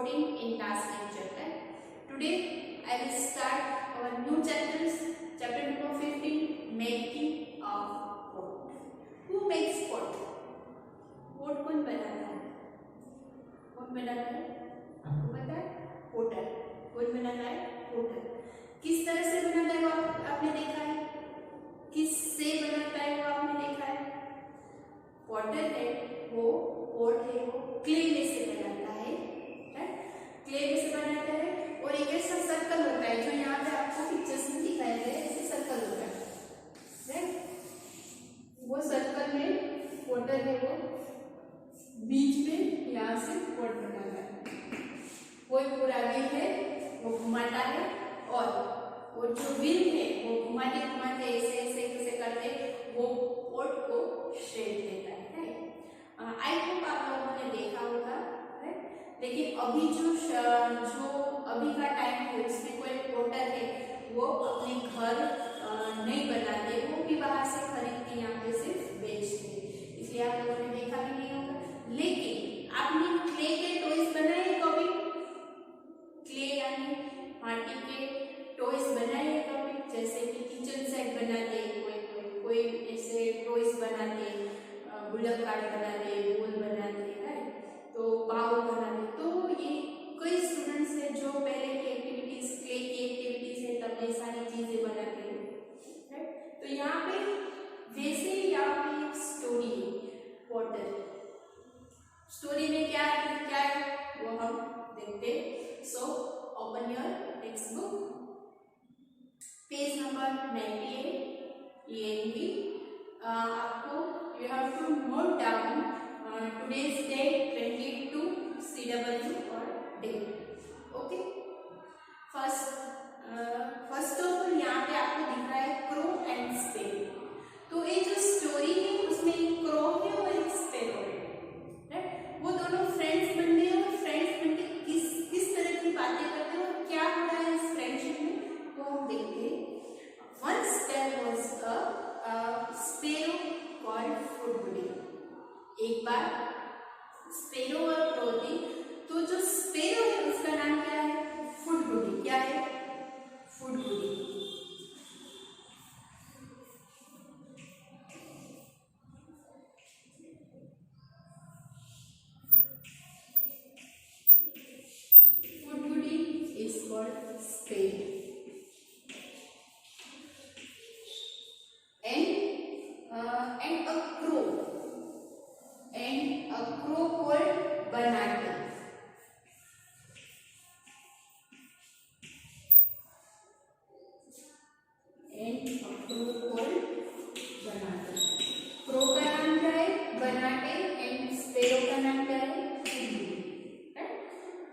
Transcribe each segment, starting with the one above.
14 in class 9 chapter. Today I will start our new chapters. Chapter number 15, making of pot. Who makes pot? Pot कौन बनाता है? कौन बनाता है? आपको पता है? पोटर. कौन बनाता है? पोटर. किस तरह से बनाता है वो आपने देखा है? किससे बनाता है वो आपने देखा है? पॉटर है वो, पोट है वो क्ले में से बनाता है, क्ले में से बनाता है और एक ऐसा सर्कल होता है जो यहाँ पे आपको पिक्चर्स में दिखाया गया है, ऐसे सर्कल होता है, वो सर्कल में पॉटर है वो बीच में यहाँ से पोट बनाता है, कोई पूरा व्हील है वो घुमाता है और जो व्हील है वो घुमाते घुमाते ऐसे ऐसे कैसे करते वो पोट को शेप देता है। आई होप आप लोगों ने देखा होगा, लेकिन अभी जो अभी का टाइम है उसमें कोई पोटर है वो अपने घर नहीं बनाते, वो भी बाहर से खरीद के यहाँ पे सिर्फ बेचते, इसलिए आप लोगों ने देखा भी नहीं होगा। लेकिन आपने क्ले के टॉयज बनाए कभी? क्ले यानी माटी के टॉयज बनाए कभी? जैसे कि किचन सेट बनाते, कोई ऐसे टॉयज बनाते, बुलक कार्ड बनाते, बोल बनाते हैं, तो बाउल बनाते, तो ये कई स्टूडेंट्स हैं जो पहले की एक्टिविटीज, क्ले की एक्टिविटीज है तब ये सारी चीजें बनाते हैं, तो यहाँ पे वैसे यहाँ पे एक स्टोरी है पॉटर। स्टोरी में क्या है वो हम देखते हैं। So open your text book, page number 98 ENV। आपको you have to note down today's date 22 CW or date. Okay. First of all यहाँ पे आपको दिख रहा है क्रो एंड स्पेरो। तो ये जो स्टोरी है उसमें एक क्रो है और एक स्पेरो है, राइट? वो दोनों फ्रेंड्स बनते हैं और फ्रेंड्स बनके किस तरह की बातें करते हैं और क्या हो रहा है इस फ्रेंडशिप में, तो हम देखते हैं। Once there was a sparrow called फुडगुडी। एक बार स्पेरो और क्रो थी, तो जो स्पेरो है उसका नाम क्या है? फुडगुडी। क्या है? Phudgudi. Phudgudi is called sparrow. And a crow called Banati. Crow का नाम क्या है? बनाटे। एंड स्पेरो का नाम क्या है?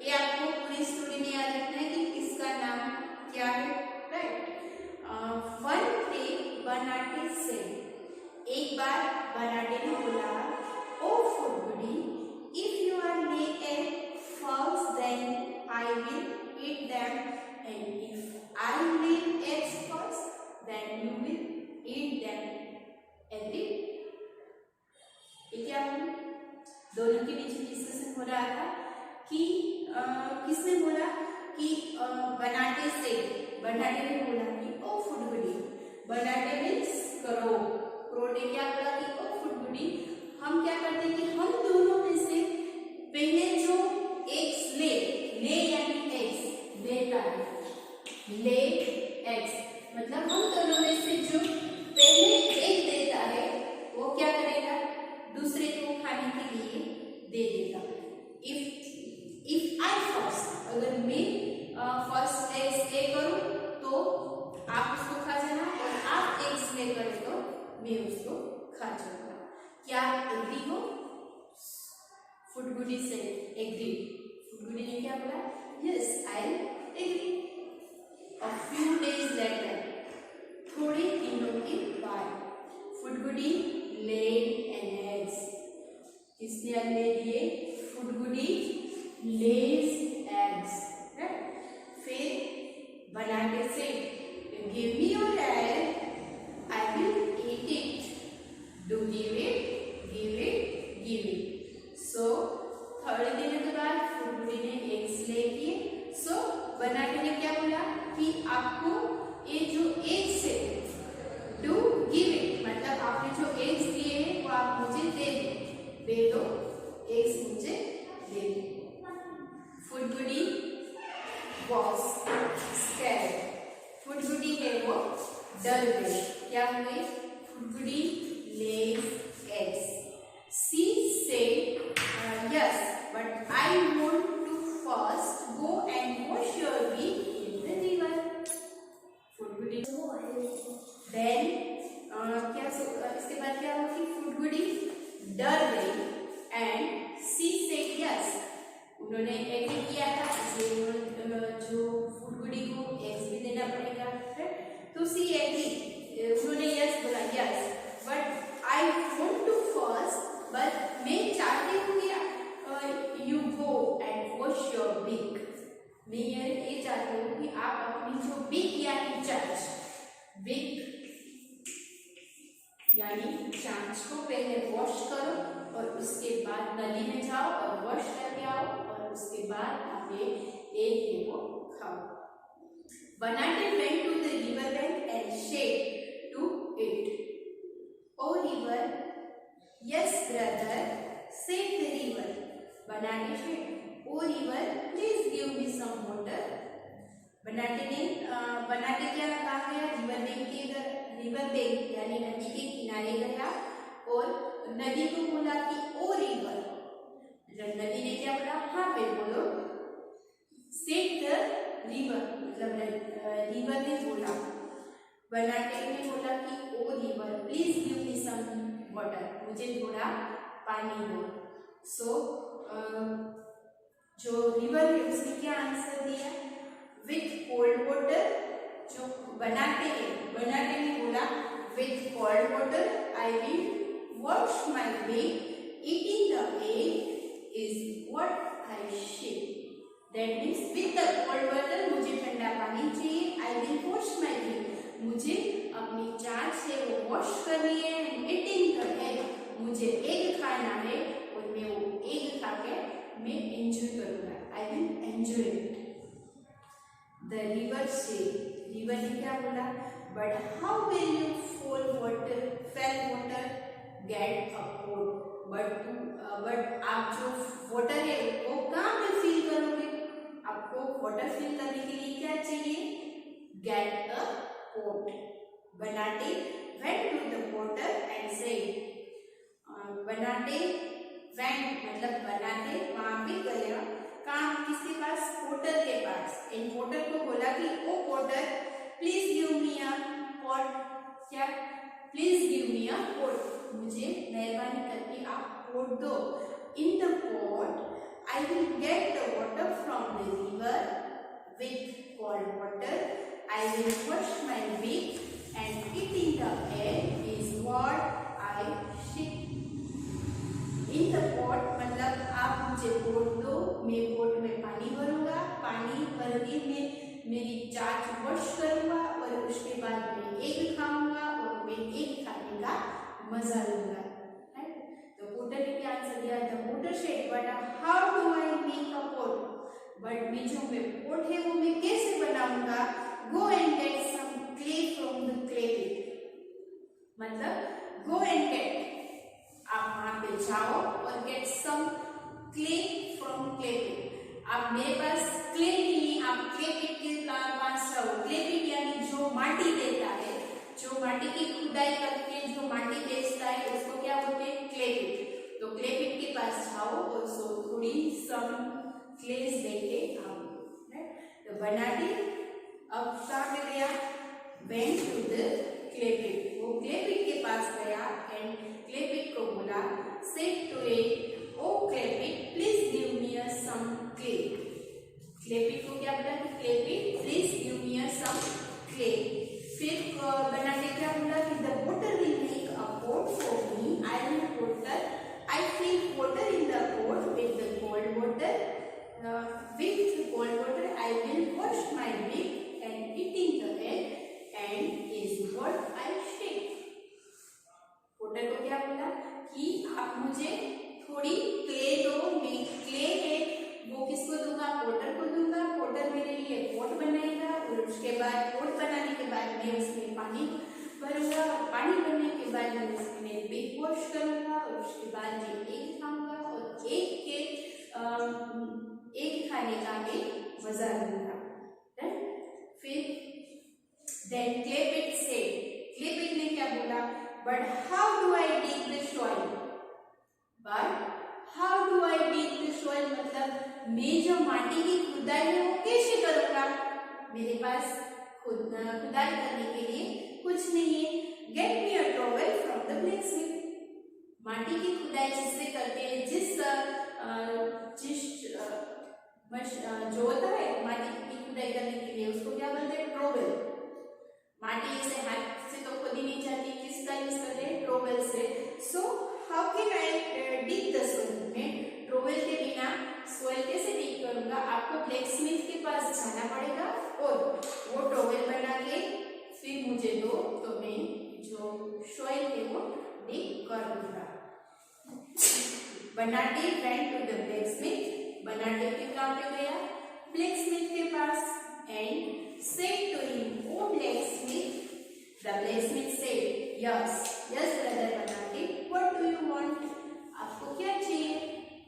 ये आपको पूरी स्टोरी में याद रखना है कि इसका नाम क्या है, राइट? वन डे बनाटे से, एक बार बनाटे ने बोला, oh Phudgudi, if you are lay egg first then I will eat them, and if I lay eggs first then you will eat them. Agree? क्या दोनों के बीच डिस्कशन हो रहा था कि किसने बोला कि बनाटे ने बोला कि ओ फुडगुडी, बनाटे मीन्स करो, क्रो ने क्या बोला कि ओ फुडगुडी, हम क्या करते हैं कि हम दोनों में से पहले जो एग्स ले यानी एग्स देता है, ले एग्स मतलब हम दोनों में से जो पहले एग देता है वो क्या करेगा? दूसरे को खाने के लिए दे देगा। इफ आई फर्स्ट, अगर मैं फर्स्ट एग्स ले करूं तो आप उसको खा जाना, और आप एग्स ले करें तो मैं उसको खा जाऊंगा। क्या एग्री हो? फुडगुडी से एग्री। फुडगुडी ने क्या बोला? Yes I agree. A few days later, थोड़े दिनों के बाद, फुडगुडी laid an eggs। किसने अंडे दिए? फुडगुडी lays eggs, right? फिर बनाटे से give me your egg, I will eat it. Do give it, give it, give it. So third दिन के बाद was scared. फुडगुडी है वो डर गई. क्या हुए? फुडगुडी lays eggs. She said, yes, but I want to first go and wash your beak in the river. फुडगुडी then क्या इसके बाद क्या होगी? फुडगुडी डर गई एंड सी सेड यस. उन्होंने एग्री किया था, इसलिए जो फुडगुडी को एग्स भी देना पड़ेगा, है? तो सी एग्री, उन्होंने यस बोला, yes but I want to first, but मैं चाहती हूँ कि you go and wash your beak. मैं ये चाहती हूँ कि आप अपनी जो बीक यानी चांच, बीक यानी चांच को पहले वॉश करो और उसके बाद नदी में जाओ और वॉश करके आओ और उसके बाद आप ये एक को खाओ. Banate went to the river bank and said to it, "O river, yes brother," said the river. Banate said, "O river, please give me some water." Banate क्या कहा गया? रिवर बैंक यानी नदी के किनारे गया और नदी को बोला कि ओ रिवर. जब नदी ने क्या बोला? हाँ पे बोलो. सेड द रिवर, मतलब रिवर ने बोला, बनाटे ने बोला कि oh river please give me some water, मुझे थोड़ा पानी दो. सो जो रिवर है उसने क्या आंसर दिया? With cold water. जो बनाटे ने बोला with cold water I will wash my beak, eating the egg is what I said. That means with the cold water, मुझे ठंडा पानी चाहिए. I will wash my beak, मुझे अपनी चांच से वो वॉश करनी है. ईटिंग द एग, मुझे एग खाना है और मैं वो एग खा के मैं एंजॉय करूंगा. I will enjoy it. The river से, रिवर ने क्या बोला? But how will you fill water get a pot. But आप जो वाटर है वो कहाँ पे फील करोगे? आपको वाटर फील करने के लिए क्या चाहिए? Get a pot. Banate went to the potter and said, Banate went मतलब बनाटे वहां पे गया. कहाँ? किसके पास? पोटर के पास. इन पोटर को बोला कि oh potter please give me a pot. क्या? Please give me a pot, मुझे मेहरबानी करके आप पोट दो. In the pot I will get the water from the river. With cold water I will wash my back and eating the egg is what I shed. In the pot मतलब आप मुझे pot दो, मैं pot में पानी भरूंगा, पानी भर के मैं मेरी चांच वॉश करूंगा और उसके बाद मैं एग खाऊंगा और मैं एग खाने का मजा लूंगा. तो पोटर ने क्या आंसर दिया? The potter said, but how do I make a pot. But मैं जो पोट है वो मैं कैसे बनाऊंगा? Go and get some clay from the clay pit. मतलब गो एंड गेट, आप वहां पे जाओ और get some clay from clay pit. आप मेरे पास क्ले नहीं, आप क्ले पिट के पास जाओ. क्ले पिट यानी जो माटी देता है, जो माटी की खुदाई करके जो माटी बेचता है उसको क्या बोलते हैं? क्ले पिट. तो क्ले पिट के पास जाओ और उसको थोड़ी सम क्लेस देके आओ. तो बनाटे अब कहाँ पे गया? वेंट टू द क्ले पिट. वो क्ले पिट के पास गया एंड क्ले पिट को बोला, said to it, oh clay pit please give me some clay. Clay pit को क्या बोला कि clay pit please give me some clay. फिर बनाटे क्या बोला कि the potter will make a pot for me. I will potter, I fill water in the pot with the cold water. With cold water I will wash my beak and eating the egg and is what I say. Potter को क्या बोला कि आप मुझे थोड़ी clay दो. मैं clay है वो किसको दूंगा? पोटर को दूंगा. पोटर मेरे लिए पोट बनाएगा और उसके बाद पोट बनाने के बाद मैं उसमें पानी भरूंगा. पानी भरने के बाद मैं उसमें बेक वॉश करूंगा और उसके बाद मैं एग खाऊंगा और एग खाने का मैं मजा लूंगा. Then Clepit said, Clepit ने क्या बोला? But how do I dig the soil? But how do I dig the soil? मतलब मैं जो माटी की खुदाई है वो कैसे करूँगा? मेरे पास खुदाई करने के लिए कुछ नहीं है. Get me a trowel from the blacksmith. माटी की खुदाई जिससे करते हैं, जो होता है माटी की खुदाई करने के लिए उसको क्या बोलते हैं? ट्रोवेल. माटी ऐसे हाथ से तो खोदी नहीं जाती, किसका यूज करते हैं? ट्रोवेल से. So how can I dig the soil? मैं ट्रोवेल के बिना सोइल कैसे डिग करूंगा? आपको ब्लैकस्मिथ के पास जाना पड़ेगा और वो ट्रोवेल बना के फिर मुझे दो, तो मैं जो सोइल है वो डिग कर दूंगा. Banate went to the blacksmith. Banate के कहाँ पे गया? ब्लैकस्मिथ के पास. And said to him, "Oh blacksmith." The blacksmith said, "Yes, yes brother Banate. What do you want?" आपको क्या चाहिए?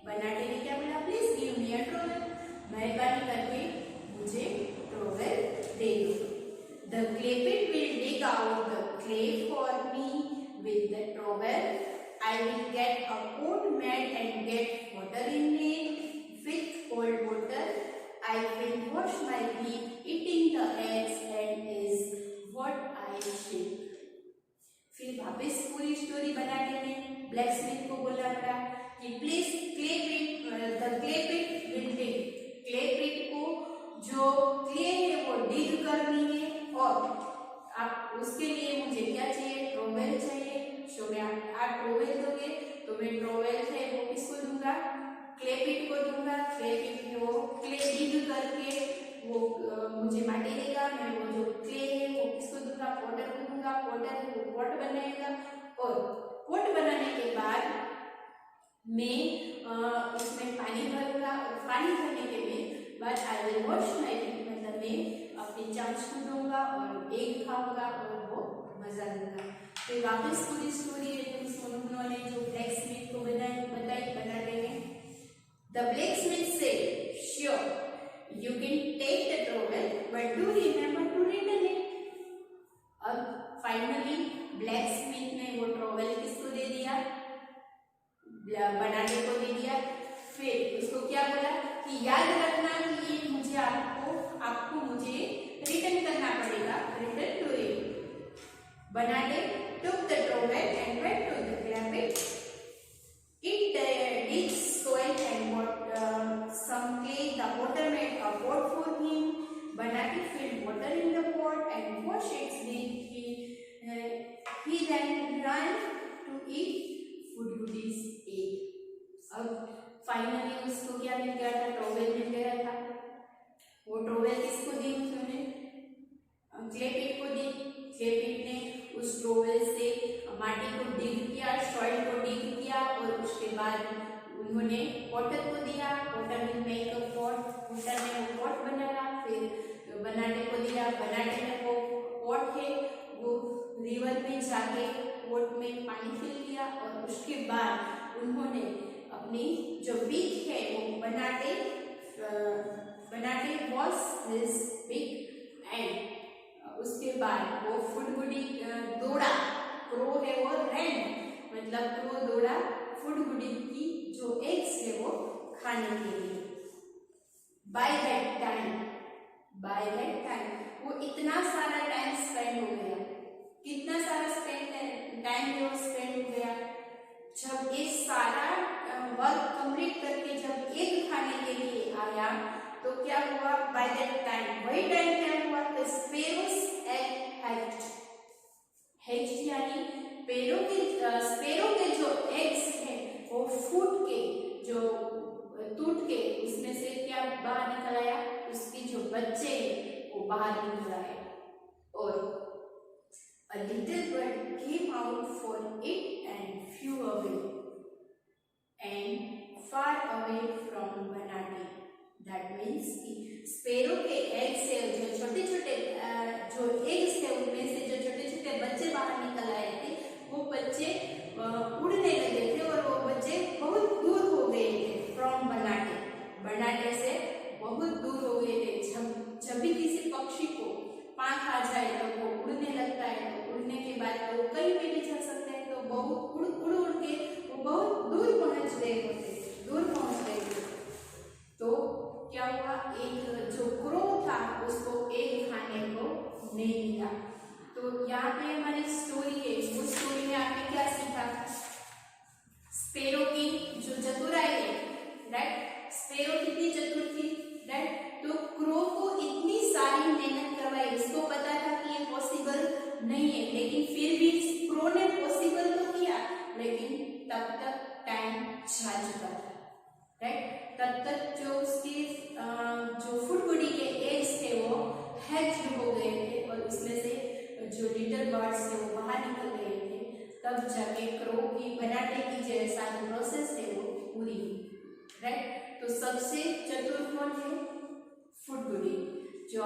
बनाटे ने क्या बोला? "Please give me a trowel." मेहरबानी करके मुझे ट्रोवेल दे दो. The Clepit will dig out the clay for me with the trowel. I will get a pot made and get water in it. With cold water, I will wash my feet, eating the eggs, and is what I shall. फिर वापस पूरी story बनाने में blacksmith को बोलना पड़ा कि please the clay pit will dig. Clay pit को जो क्ले है वो डिग करनी है और आप उसके लिए मुझे क्या चाहिए? ट्रोवेल चाहिए. सो मैं आप ट्रोवेल दोगे तो मैं ट्रोवेल है वो किसको दूंगा? क्लेपिट को दूंगा. क्लेपिट वो क्ले डिग करके वो मुझे माटी देगा. मैं वो जो क्ले है वो किसको दूंगा? पॉटर को दूंगा. पॉटर वो पॉट बनाएगा और पॉट बनाने के बाद मैं उसमें पानी भरूंगा और पानी भरने के बाद आई विल वॉश माय फीट. मतलब मैं अपनी चांच को दूंगा और एग खाऊंगा और वो मजा लूंगा. फिर वापस पूरी स्टोरी उन्होंने जो ब्लैकस्मिथ को बताई बनाने में. The blacksmith said, "Sure, you can take the trowel, but do remember to return it." अब फाइनली ब्लैकस्मिथ ने वो ट्रोवेल किसको दे दिया? बनाने को दे दिया. फिर उसको क्या बोला कि याद रखना कि ये मुझे आपको मुझे रिटर्न करना पड़ेगा. Return to it. बनाने took the trowel and went to the Clepit. It digged soil and got some clay. The potter made a pot for him. Banati filled water in the pot and washed its lid. He then ran to eat food goodies egg. अब finally उसको क्या मिल गया था? Trowel मिल गया था. वो trowel किसको दी? उसने क्लेपिट को दी. क्लेपिट ने उस ट्रोवेल से माटी को डिग किया, सॉइल को डिग किया और उसके बाद उन्होंने पॉटर को दिया. Potter will make a pot. Potter ने वो पॉट बनाया. फिर बनाने को दिया. बनाने में वो पॉट है वो रिवर में जाके पॉट में पानी फिल किया और उसके बाद उन्होंने अपनी जो बीक है वो बनाते वॉश हिज बीक एंड उसके बाद वो फुडगुडी दौड़ा. क्रो है वो रैन, मतलब क्रो दौड़ा फुडगुडी की जो एग्स है वो खाने के लिए. बाय दैट टाइम वो इतना सारा टाइम स्पेंड हो गया. कितना सारा टाइम वो स्पेंड हो गया. जब ये सारा वर्क कंप्लीट करके जब एग खाने के लिए आया तो क्या हुआ? बाय दैट टाइम वही टाइम क्या हुआ? स्पेरोस एग हैच्ड यानी स्पेरो के जो एग्स हैं वो फूट के जो टूट के उसमें से क्या बाहर निकल आया? उसके जो बच्चे वो बाहर निकल आए और a little bird came out for it and flew away and far away from Banati. That means sparrow के एग्स से जो छोटे छोटे जो एग्स थे उनमें से जो छोटे छोटे बच्चे बाहर निकल आए थे वो बच्चे उड़ने लगे थे और वो बच्चे बहुत दूर हो गए थे फ्रॉम बनाटे से बहुत दूर हो गए थे. जब भी किसी पक्षी को पांख आ जाए तो वो बहुत उड़ उड़ के वो बहुत दूर पहुंच गए थे। तो क्या हुआ, एक जो क्रो था उसको एग खाने को नहीं मिला। तो यहाँ पे हमारी स्टोरी है, उस स्टोरी में आपने क्या सीखा, स्पैरो की जो चतुराई है, राइट, स्पैरो कितनी चतुर थी, राइट। तो क्रो को इतनी सारी मेहनत करवाई, उसको पता था कि ये पॉसिबल नहीं है, लेकिन फिर भी क्रो ने पॉसिबल तो किया, लेकिन तब तक टाइम जा चुका था, राइट। तब तक जो उसके जो फुडबुडी के एग्स थे वो हैच हो गए थे और उसमें से जो लिटिल बर्ड्स थे वो बाहर निकल गए थे। तब जाके क्रो की बनाने की जो सारी प्रोसेस है वो पूरी हुई, राइट। तो सबसे चतुर कौन है, फुडबुडी, जो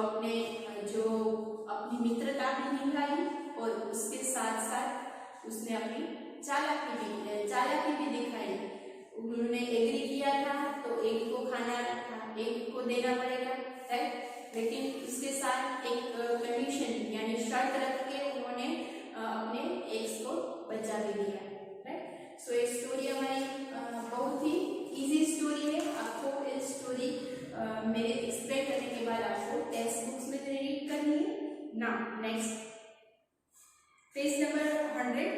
अपनी मित्रता भी निभाई और उसके साथ साथ उसने अपनी चालाकी भी दिखाई। उन्होंने एग्री किया था तो एक को खाना था, एक को देना पड़ेगा, राइट, लेकिन उसके साथ एक कंडीशन यानी शर्त रख के उन्होंने अपने एग्स को बचा भी दिया, राइट। सो ये स्टोरी हमारी बहुत ही इजी स्टोरी है। आपको ये स्टोरी मेरे एक्सप्लेन करने के बाद आपको टेक्स्ट बुक्स में रीड करनी है ना। Next page number 100।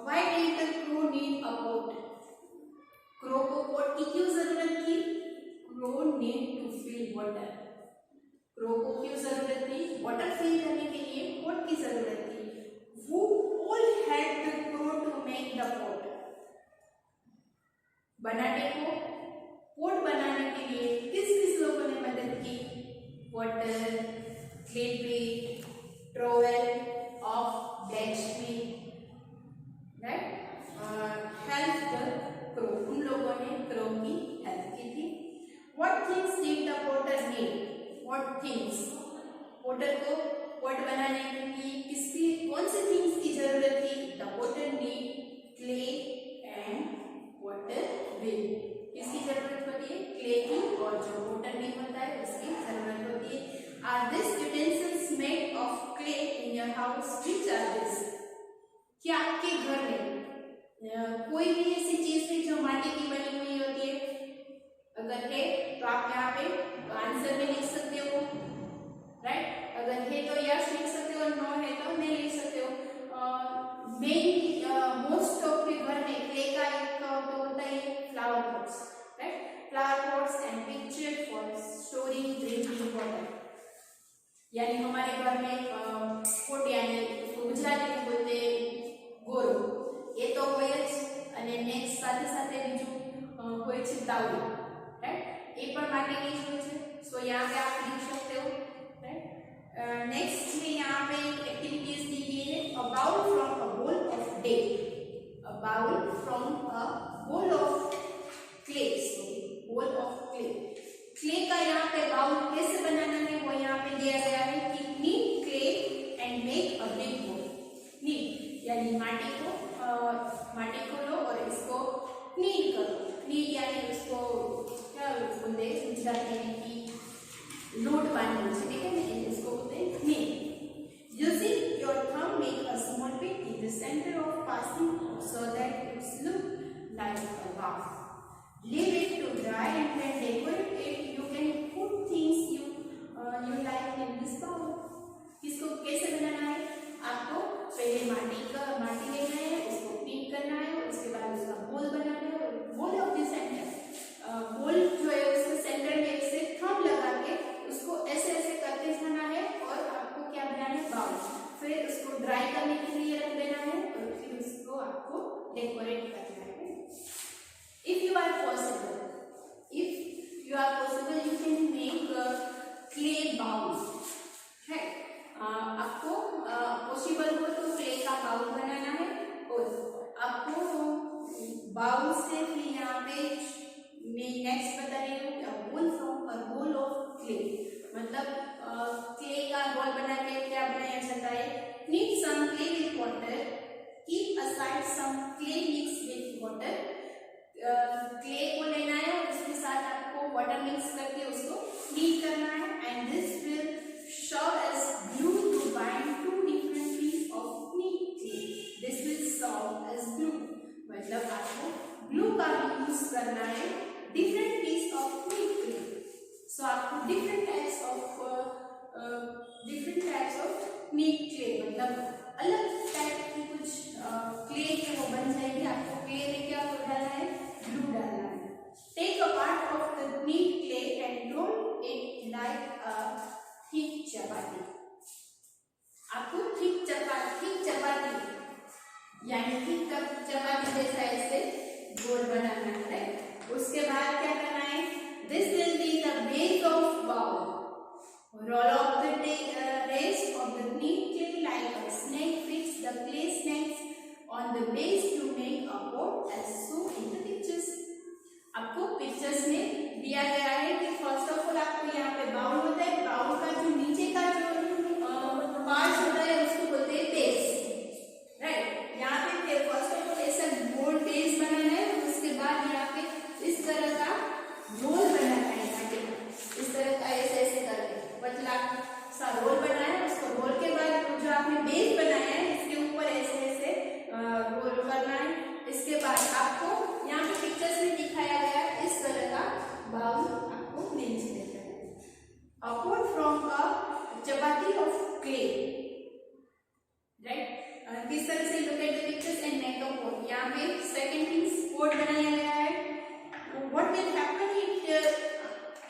Why did the crow need a pot? Crow को पोट की क्यों जरूरत थी? Crow need to fill water. Crow को क्यों जरूरत थी? वाटर फील करने के लिए पोट की जरूरत थी। Who all helped the crow to make the pot? बनाने को पोट बनाने के लिए किस लोगों ने मदद की? Water, clay pit, trowel of blacksmith, right, help the crow, उन लोगों ने क्रो की हेल्प की थी। What things did the potter need? What things? Potter को पोट बनाने के लिए कौन सी थिंग्स की जरूरत थी? The potter need clay and water will. किसकी जरूरत होती है? क्ले की, और जो पोटर नहीं होता है उसकी जरूरत होती है। Are this utensils made of clay in your house? Which are this? क्या आपके घर में कोई भी ऐसी चीज है जो माटी की बनी हुई होती है? अगर है तो आप यहाँ पे आंसर में लिख सकते हो, राइट। अगर है तो यस लिख सकते हो, नो है तो नहीं लिख सकते हो। मोस्ट ऑफ के घर में क्ले का एक तो होता है flower pots, right, flower pots and picture for storing drinking water. यानी हमारे घर में पोट, यानी गुजराती में बोलते गोरो, ये तो હોય જ, અને નેક્સ્ટ સાથે સાથે બીજું હોય છે તાવડી, રાઈટ, એ પણ માટીની જ હોય છે। सो यहाँ पे आप लिख सकते हो, राइट। नेक्स्ट में यहाँ पे एक्टिविटीज दी गई है। अ bowl from a bowl of day, a bowl from a bowl of clay, bowl of clay. Clay का यहाँ पे बाउल कैसे बनाना है वो यहाँ पे दिया गया है कि need clay and make a big बोल। नीड यानी माटी को लो और इसको नीड करो। नीड यानी उसको क्या बोलते हैं गुजराती में कि लोड बांधना, ठीक है ना, इसको बोलते हैं knead. Using your thumb make a small pit in the centre of passing so that it's look like a bowl. Leave it to dry and then decorate it. You can put things you like in this bowl. इसको कैसे बनाना है? आपको पहले माटी लेना है, उसको पीट करना है और उसके बाद उसका बोल बनाना है। और बोल ऑफ द सेंटर, बोल जो है उसके सेंटर में एक से थंब लगा के उसको ऐसे ऐसे करते जाना है और आपको क्या बनाना है? बाउल। फिर उसको ड्राई करने के लिए रख देना है और फिर उसको आपको डेकोरेट करना है। If you are possible, you can make a clay bowl, है। आपको पॉसिबल हो तो क्ले का बाउल बनाना है और आपको बाउल से फिर यहाँ पे मैं नेक्स्ट बता रही हूँ क्या bowl from a roll of clay, मतलब क्ले का रोल बना के क्या बनाया जाता है? Need some clay with water, keep aside some clay mix with water. Clay को लेना है और उसके साथ आपको वाटर मिक्स करके उसको नीड करना है and this will serve as glue to bind two different pieces of neat clay. This will serve different types of neat clay, मतलब अलग टाइप की कुछ क्ले के वो बन जाएगी। आपको क्ले में क्या डालना है, ग्लू डालना है। Take a part of the neat clay and roll it like a thick chapati. आपको थिक चपाती यानी थिक चपाती जैसा ऐसे गोल बनाना है। उसके बाद क्या करना है, this will be the base of bowl. Roll off the rest of the neat clay like a snake. Fix the clay snakes on the base to make a pot as shown in the pictures. आपको pictures में दिया गया है कि first of all आपको यहाँ पे bowl होता है, बाउल का जो नीचे का जो पार्ट होता है उसको बोलते हैं बेस, राइट। यहाँ पे फर्स्ट ऑफ ऑल ऐसा गोल बेस बनाना है, उसके बाद यहाँ पे इस तरह का रोल बनाना है, इस तरह का ऐसे ऐसे करके पतला सा रोल बनाया। उसको रोल के बाद जो आपने बेस बनाया है इसके ऊपर ऐसे ऐसे रोल करना है। इसके बाद आपको यहाँ पे पिक्चर्स में दिखाया गया इस तरह का बाउल आपको नीचे देना है। A pot from a chapati of clay, right. किस तरह से look at the pictures and make a pot. यहाँ पे सेकंड थिंग्स पोट बनाया गया है। What will happen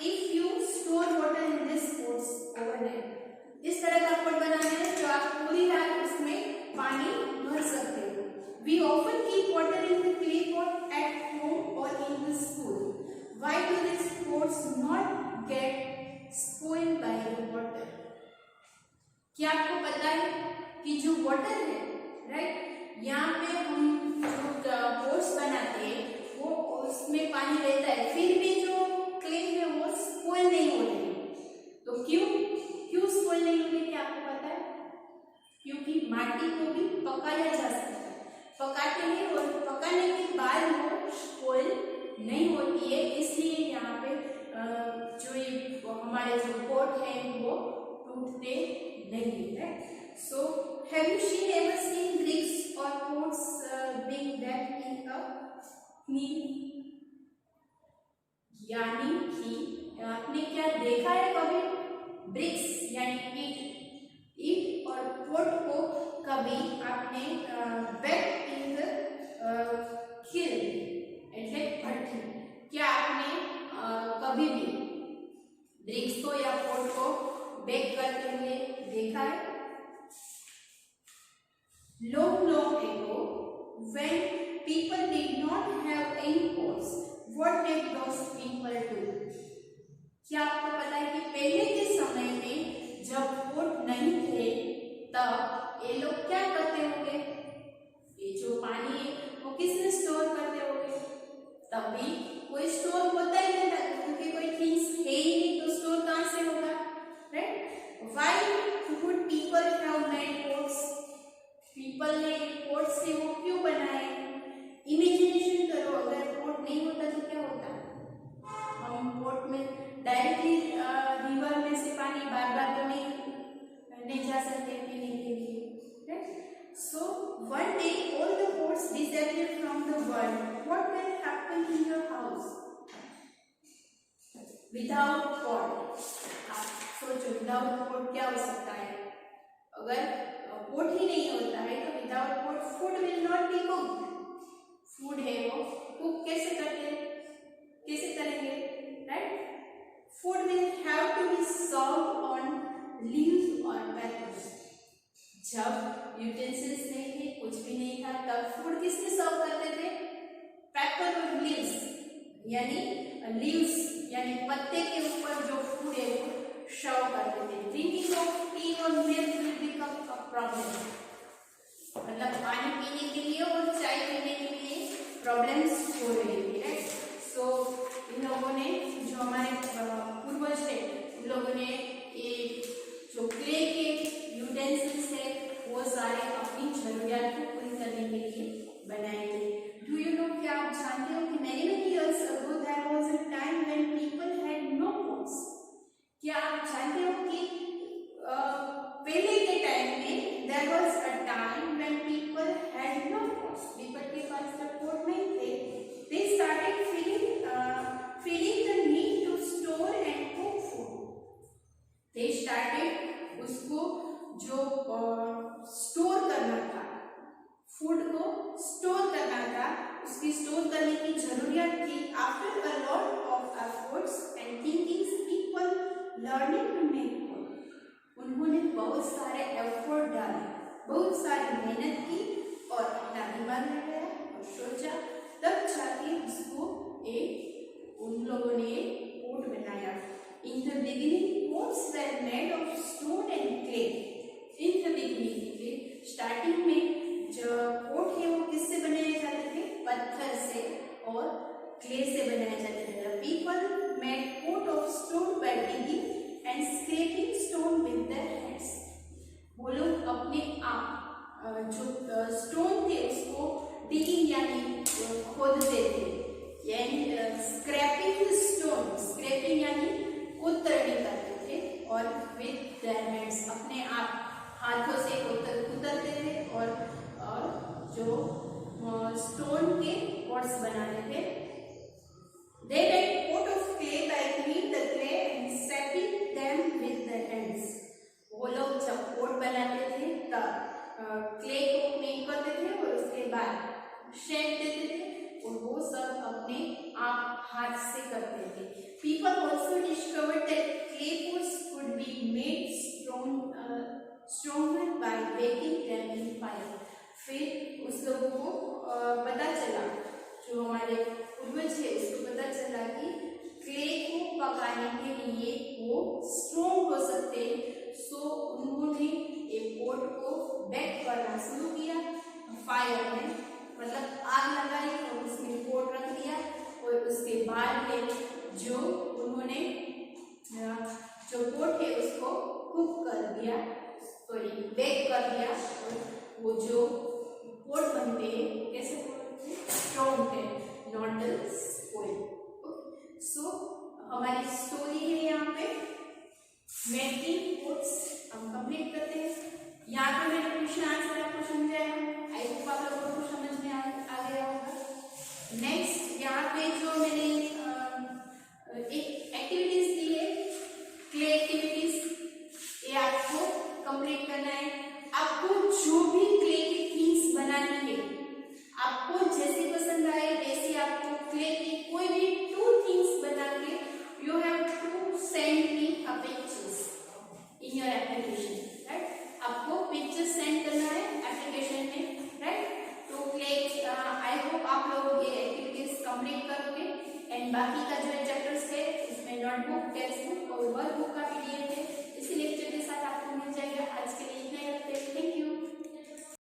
if you store water in this pots overnight। इस तरह का पोट बनाना है जो आप पूरी रात उसमें पानी भर सकते हो। We often keep water in the clay pot at home or in the school. Why do these pots not get spoiled by the water? क्या आपको पता है कि जो वाटर है, राइट, यहाँ पे हम जो पोट्स बनाते हैं वो उसमें पानी रहता है, फिर भी जो क्ले है वो स्पॉइल नहीं हो रही। तो क्यों स्पॉइल नहीं हो रही, आपको पता है? क्योंकि माटी को भी पकाया जा सकता है, पकाते हैं और पकाने के बाद वो स्पॉइल नहीं होती है। इसलिए यहाँ पे जो ये हमारे जो पोट है वो टूटते नहीं है। So have you ever seen bricks और pots being wrapped in a neat? यानी कि आपने क्या देखा है कभी ब्रिक्स यानी ईट और पोट को कभी आपने बैक इन द किल એટલે भट्टी, क्या आपने कभी भी ब्रिक्स को या पोट को बेक करते हुए देखा है? Long ago, when people did not have any pots, what did those people do? क्या आपको पता है कि पहले के समय में जब पोट नहीं थे तब ये लोग क्या करते होंगे? ये जो पानी है वो किसने स्टोर करते होंगे? तभी कोई स्टोर होता ही नहीं था क्योंकि कोई थिंग्स है ही नहीं, तो स्टोर कहाँ से होगा, right? Why would people have made pots? People ने पोट से वो क्यों बनाए? इमेजिनेशन करो, अगर पोट नहीं होता तो क्या होता? हम पोट में डायरेक्टली रिवर में से पानी बार बार तो नहीं जा सकते पीने के लिए, right? So one day all the pots disappear from the world. What will happen in your house without pot? आप सोचो विदाउट पोट क्या हो सकता है? अगर पोट ही नहीं होता है तो without pot food will not be cooked. Food है वो कुक कैसे करेंगे, right? Food will have to be served on leaves और पेपर्स। जब यूटेंसिल्स नहीं थे, कुछ भी नहीं था, तब फूड किससे सर्व करते थे? पेपर और लीव्स यानी पत्ते के ऊपर जो फूड है वो सर्व करते थे। ड्रिंकिंग ऑफ टी और milk will become a problem. मतलब पानी पीने के लिए और चाय पीने के लिए प्रॉब्लम्स हो रही थी, राइट? सो इन लोगों ने, जो हमारे पूर्वज थे, उन लोगों ने ये जो क्ले के यूटेंसिल्स है वो सारे अपनी जरूरियात को पूरी करने के लिए बनाए थे। डू यू नो, क्या आप जानते हो कि many years ago there was a time when people had no pots? क्या आप जानते हो कि पहले के टाइम में there was a time when people had no pots, people के पास जब पोट नहीं थे, they started feeling the need to store and cook food। They started उसको जो स्टोर करना था, फूड को स्टोर करना था, उसकी स्टोर करने की जरूरत थी। After a lot of efforts and thinkings people learning to make food, उन्होंने बहुत सारे एफर्ट डाले, बहुत सारी मेहनत की और अपना दिमाग लगाया और सोचा, तब जाके उसको उन लोगों ने पोट बनाया। In the beginning pots were made of stone and clay. In the beginning, starting में जो पोट है वो किससे बनाए जाते थे? पत्थर से और क्ले से बनाए जाते थे। The people made pot of stone by digging and scraping stone with their hands. वो लोग अपने आप जो स्टोन थे उसको डिगिंग यानी खोदते थे, यानी स्क्रैपिंग स्टोन, स्क्रैपिंग यानी कुतरनी करते थे, और विद देयर हैंड्स अपने आप हाथों से कुतरते थे और जो स्टोन के पॉट्स बनाते थे। They made pot of clay by cleaning the clay and shaping them with their hands. वो लोग जब पोट बनाते थे तब क्ले को मेक करते थे और उसके बाद शेप देते थे, और वो सब अपने आप हाथ से करते थे। People also discovered that clay pots could be made stronger by baking them in fire. फिर उस लोगों को पता चला, जो हमारे पूर्वज है उसको पता चला कि क्ले को पकाने के लिए वो स्ट्रॉन्ग हो सकते हैं। सो उन्होंने एक पोट को बेक करना शुरू किया फायर में, मतलब आग लगाई और उसमें पोट रख दिया, और उसके बाद में जो उन्होंने जो पोट है उसको कुक कर दिया, सॉरी बेक कर दिया, और वो जो पोट बनते हैं कैसे बनते हैं? स्ट्रॉन्ग है, नॉट स्पॉइल। सो हमारी स्टोरी है यहाँ पे मेकिंग पोट्स, हम कंप्लीट करते हैं। यहाँ पे मैंने क्वेश्चन आंसर आपको समझाया, आई होप आप लोगों को समझ में आ गया होगा। नेक्स्ट यहाँ पे जो मैंने एक एक्टिविटीज दी है, क्ले एक्टिविटीज, ये आपको कंप्लीट करना है। आपको जो भी क्ले की थिंग्स बनानी है, आपको जैसी पसंद आए वैसी आपको क्ले की कोई भी 2 थिंग्स बना के you have to send me a pictures in your application, right? आपको पिक्चर सेंड करना है एप्लीकेशन में, राइट? तो क्ले आई होप आप लोग ये एक्टिविटीज कंप्लीट करोगे, एंड बाकी का जो चैप्टर्स है इसमें नोटबुक, टेक्स्ट बुक और वर्कबुक का PDF है, इसी लेक्चर के साथ आपको मिल जाएगा। आज के लिए इतना ही रखते हैं। Thank you.